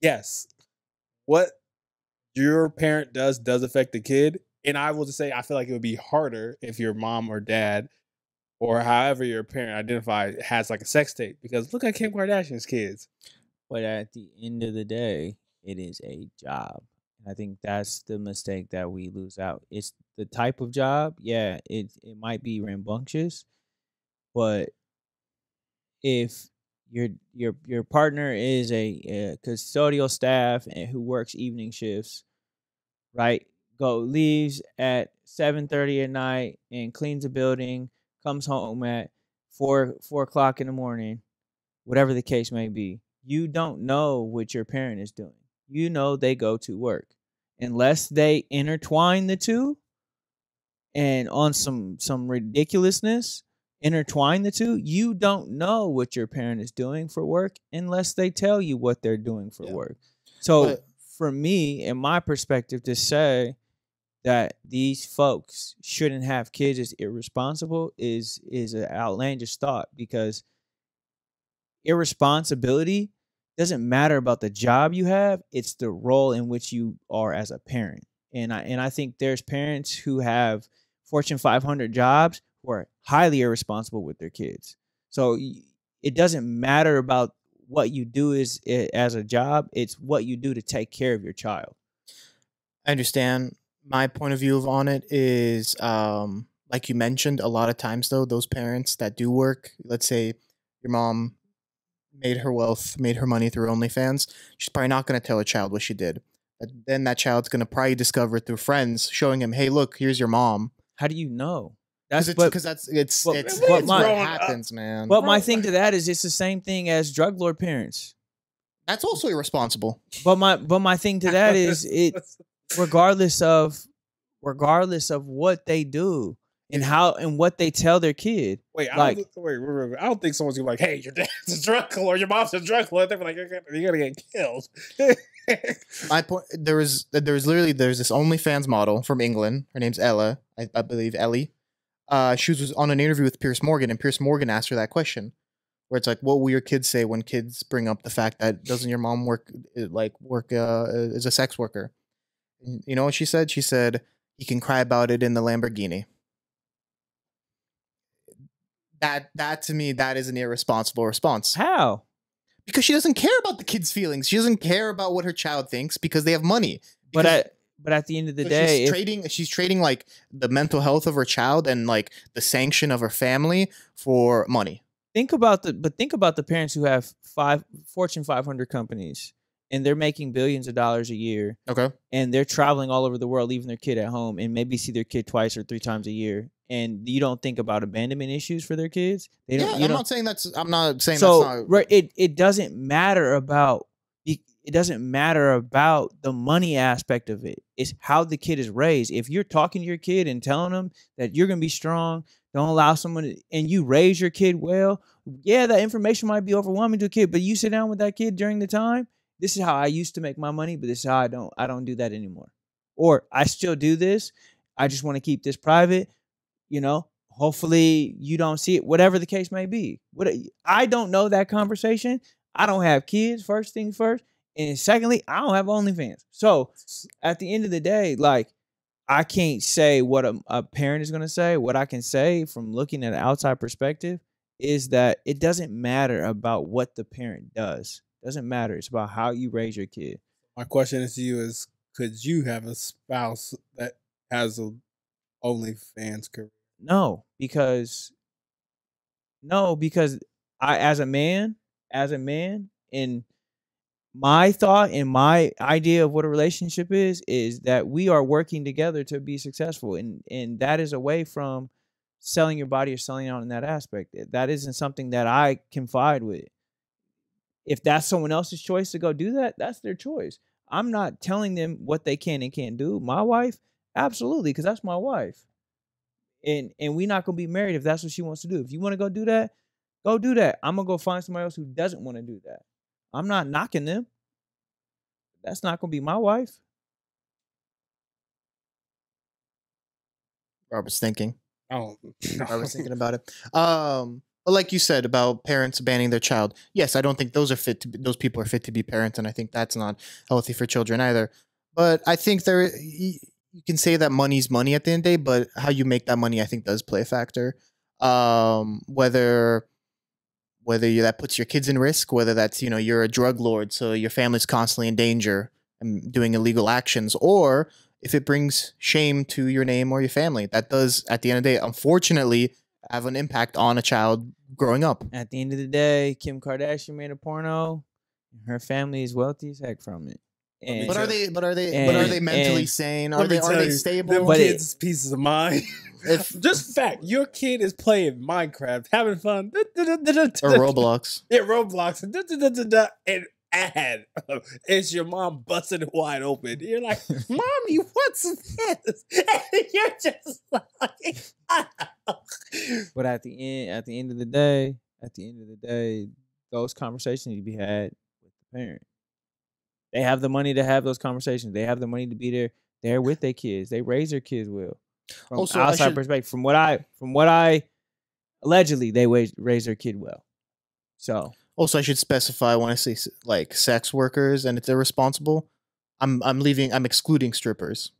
yes, what your parent does affect the kid. And I will just say, I feel like it would be harder if your mom or dad or however your parent identifies has like a sex tape, because look at Kim Kardashian's kids. But at the end of the day, it is a job. I think that's the mistake that we lose out. It's the type of job, yeah, it might be rambunctious, but if your partner is a custodial staff and who works evening shifts, right? Leaves at 7:30 at night and cleans a building, comes home at 4 o'clock in the morning, whatever the case may be. You don't know what your parent is doing. You know they go to work. Unless they intertwine the two and on some ridiculousness, intertwine the two, you don't know what your parent is doing for work unless they tell you what they're doing for work. So for me, in my perspective, to say that these folks shouldn't have kids is irresponsible is an outlandish thought, because irresponsibility doesn't matter about the job you have, it's the role in which you are as a parent. And I think there's parents who have Fortune 500 jobs who are highly irresponsible with their kids. So it doesn't matter about what you do as a job, it's what you do to take care of your child. I understand. My point of view on it is, like you mentioned, a lot of times though, those parents that do work, let's say your mom made her wealth, made her money through OnlyFans, she's probably not going to tell her child what she did. But then that child's going to probably discover it through friends, showing him, "Hey, look, here's your mom." How do you know? Because it's what happens, man. But my thing to that is, it's the same thing as drug lord parents. That's also irresponsible. But my thing to that is, it regardless of what they do and how and what they tell their kid. Wait, I don't think someone's gonna be like, "Hey, your dad's a drug lord, your mom's a drug lord." They're like, "You're gonna get killed." My point, there's this OnlyFans model from England. Her name's Ella, I believe Ellie. She was on an interview with Piers Morgan, and Piers Morgan asked her that question, where it's like, "What will your kids say when kids bring up the fact that doesn't your mom work as a sex worker?" You know what she said? She said, "He can cry about it in the Lamborghini." That to me, that is an irresponsible response. How? Because she doesn't care about the kid's feelings. She doesn't care about what her child thinks because they have money. But at the end of the day, she's trading like the mental health of her child and like the sanction of her family for money. Think about the parents who have 5 Fortune 500 companies and they're making billions of dollars a year. Okay. And they're traveling all over the world, leaving their kid at home, and maybe see their kid 2 or 3 times a year. And you don't think about abandonment issues for their kids. I'm not saying that's not. It doesn't matter about the money aspect of it. It's how the kid is raised. If you're talking to your kid and telling them that you're gonna be strong, don't allow someone and you raise your kid well, yeah, that information might be overwhelming to a kid, but you sit down with that kid during the time. This is how I used to make my money, but this is how I don't do that anymore. Or I still do this. I just want to keep this private. You know, hopefully you don't see it, whatever the case may be. I don't know that conversation. I don't have kids, first things first. And secondly, I don't have OnlyFans. So at the end of the day, like, I can't say what a parent is going to say. What I can say from looking at an outside perspective is that it doesn't matter about what the parent does. It doesn't matter. It's about how you raise your kid. My question to you is, could you have a spouse that has a OnlyFans career? No, because I, as a man, and my thought and my idea of what a relationship is that we are working together to be successful, and that is away from selling your body or selling out in that aspect. That isn't something that I confide with. If that's someone else's choice to go do that, that's their choice. I'm not telling them what they can and can't do. My wife, absolutely, because that's my wife. And we're not going to be married if that's what she wants to do. If you want to go do that, go do that. I'm going to go find somebody else who doesn't want to do that. I'm not knocking them. That's not going to be my wife. Robert's thinking. Oh, Robert's thinking about it. But like you said about parents abandoning their child, yes, I don't think those people are fit to be parents, and I think that's not healthy for children either. But I think you can say that money's money at the end of the day, but how you make that money, I think, does play a factor. Whether that puts your kids in risk, whether that's you're a drug lord, so your family's constantly in danger and doing illegal actions, or if it brings shame to your name or your family, that does at the end of the day, unfortunately, have an impact on a child growing up. At the end of the day, Kim Kardashian made a porno. Her family is wealthy as heck from it. And, But are they mentally sane? Are they stable? Them But kids pieces of mind. If Just fact, your kid is playing Minecraft, having fun, or Roblox. Yeah, Roblox, and ad. It's your mom busting it wide open. You're like, "Mommy, what's this?" And you're just like, but at the end of the day, those conversations need to be had with the parent. They have the money to have those conversations. They have the money to be there with their kids. They raise their kids well. From Also, I outside should- perspective, from what I allegedly, they raise their kid well. So Also, I should specify when I say like sex workers and it's irresponsible, I'm excluding strippers.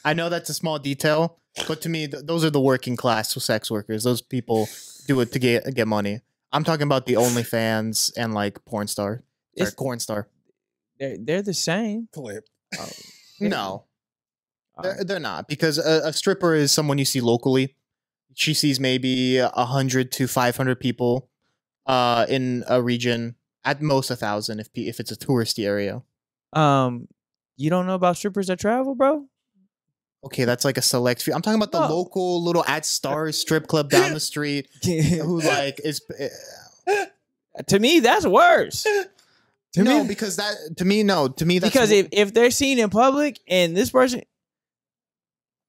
I know that's a small detail, but to me, those are the working class sex workers. Those people do it to get money. I'm talking about the OnlyFans and like porn star, It's- corn star. they're the same. clip. No, Alright. they're not, because a stripper is someone you see locally. She sees maybe 100 to 500 people in a region, at most 1,000 if it's a touristy area. You don't know about strippers that travel, bro? Okay, that's like a select few. I'm talking about the No. local little at Stars strip club down the street who like is To me, that's worse. To no, me, because that to me that's because if they're seen in public and this person,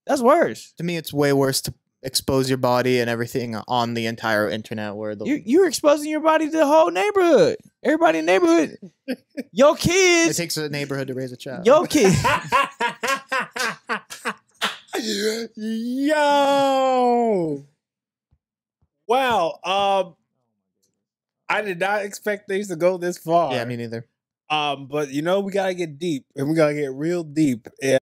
that's worse. to me it's way worse to expose your body and everything on the entire internet where the You're exposing your body to the whole neighborhood. Everybody in the neighborhood. Your it kids. takes a neighborhood to raise a child. Your kids. Yo, wow. I did not expect things to go this far. Yeah, me neither. But we gotta get deep, and we gotta get real deep.